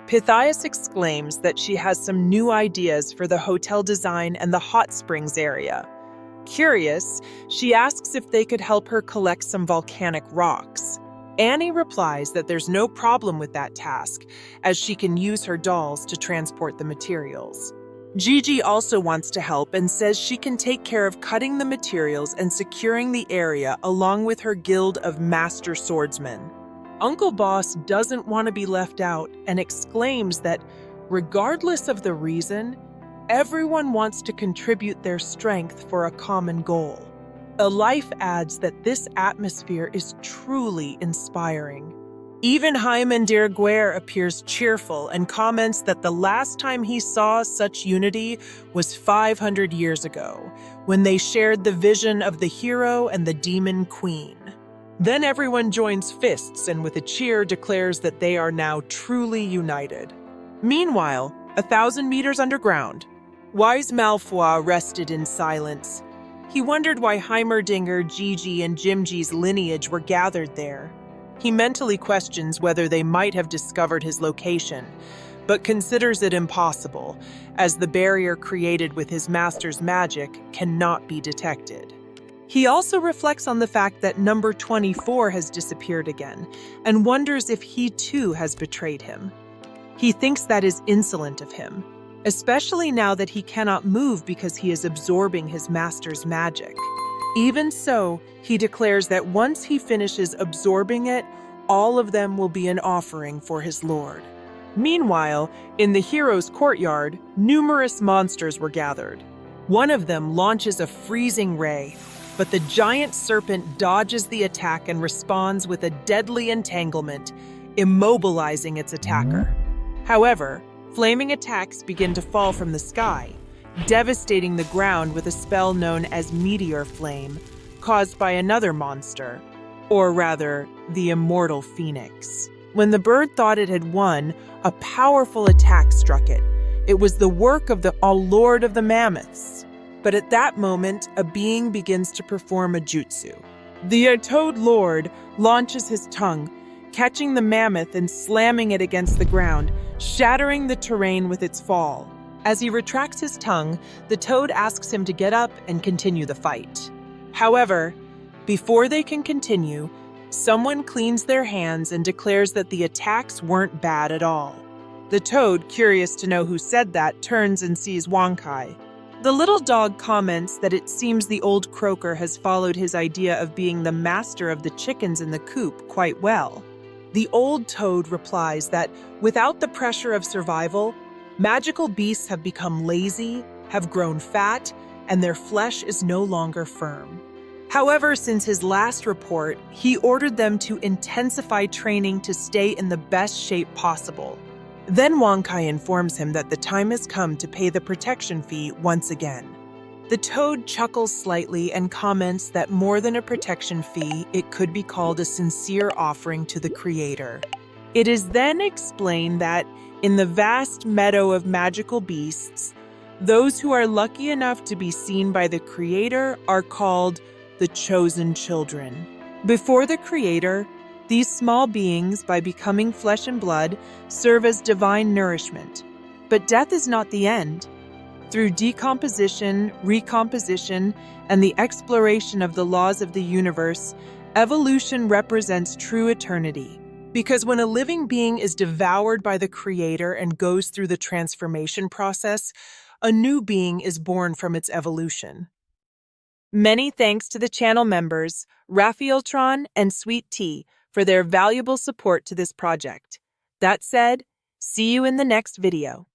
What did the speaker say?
Pythias exclaims that she has some new ideas for the hotel design and the hot springs area. Curious, she asks if they could help her collect some volcanic rocks. Annie replies that there's no problem with that task, as she can use her dolls to transport the materials. Gigi also wants to help and says she can take care of cutting the materials and securing the area along with her guild of master swordsmen. Uncle Boss doesn't want to be left out and exclaims that, regardless of the reason, everyone wants to contribute their strength for a common goal. Life adds that this atmosphere is truly inspiring. Even Hyman Diriguer appears cheerful and comments that the last time he saw such unity was 500 years ago, when they shared the vision of the hero and the demon queen. Then everyone joins fists and with a cheer declares that they are now truly united. Meanwhile, 1,000 meters underground, wise Manhwa rested in silence. He wondered why Heimerdinger, Gigi, and Jimji's lineage were gathered there. He mentally questions whether they might have discovered his location, but considers it impossible, as the barrier created with his master's magic cannot be detected. He also reflects on the fact that number 24 has disappeared again, and wonders if he too has betrayed him. He thinks that is insolent of him, especially now that he cannot move because he is absorbing his master's magic. Even so, he declares that once he finishes absorbing it, all of them will be an offering for his lord. Meanwhile, in the hero's courtyard, numerous monsters were gathered. One of them launches a freezing ray, but the giant serpent dodges the attack and responds with a deadly entanglement, immobilizing its attacker. However, flaming attacks begin to fall from the sky, devastating the ground with a spell known as Meteor Flame, caused by another monster, or rather, the immortal phoenix. When the bird thought it had won, a powerful attack struck it. It was the work of the Lord of the Mammoths. But at that moment, a being begins to perform a jutsu. The Toad Lord launches his tongue, catching the mammoth and slamming it against the ground, shattering the terrain with its fall. As he retracts his tongue, the toad asks him to get up and continue the fight. However, before they can continue, someone cleans their hands and declares that the attacks weren't bad at all. The toad, curious to know who said that, turns and sees Wankai. The little dog comments that it seems the old croaker has followed his idea of being the master of the chickens in the coop quite well. The old toad replies that without the pressure of survival, magical beasts have become lazy, have grown fat, and their flesh is no longer firm. However, since his last report, he ordered them to intensify training to stay in the best shape possible. Then Wankai informs him that the time has come to pay the protection fee once again. The toad chuckles slightly and comments that more than a protection fee, it could be called a sincere offering to the creator. It is then explained that in the vast meadow of magical beasts, those who are lucky enough to be seen by the creator are called the chosen children. Before the creator, these small beings, by becoming flesh and blood, serve as divine nourishment. But death is not the end. Through decomposition, recomposition, and the exploration of the laws of the universe, evolution represents true eternity. Because when a living being is devoured by the creator and goes through the transformation process, a new being is born from its evolution. Many thanks to the channel members, Raphaeltron and Sweet Tea, for their valuable support to this project. That said, see you in the next video.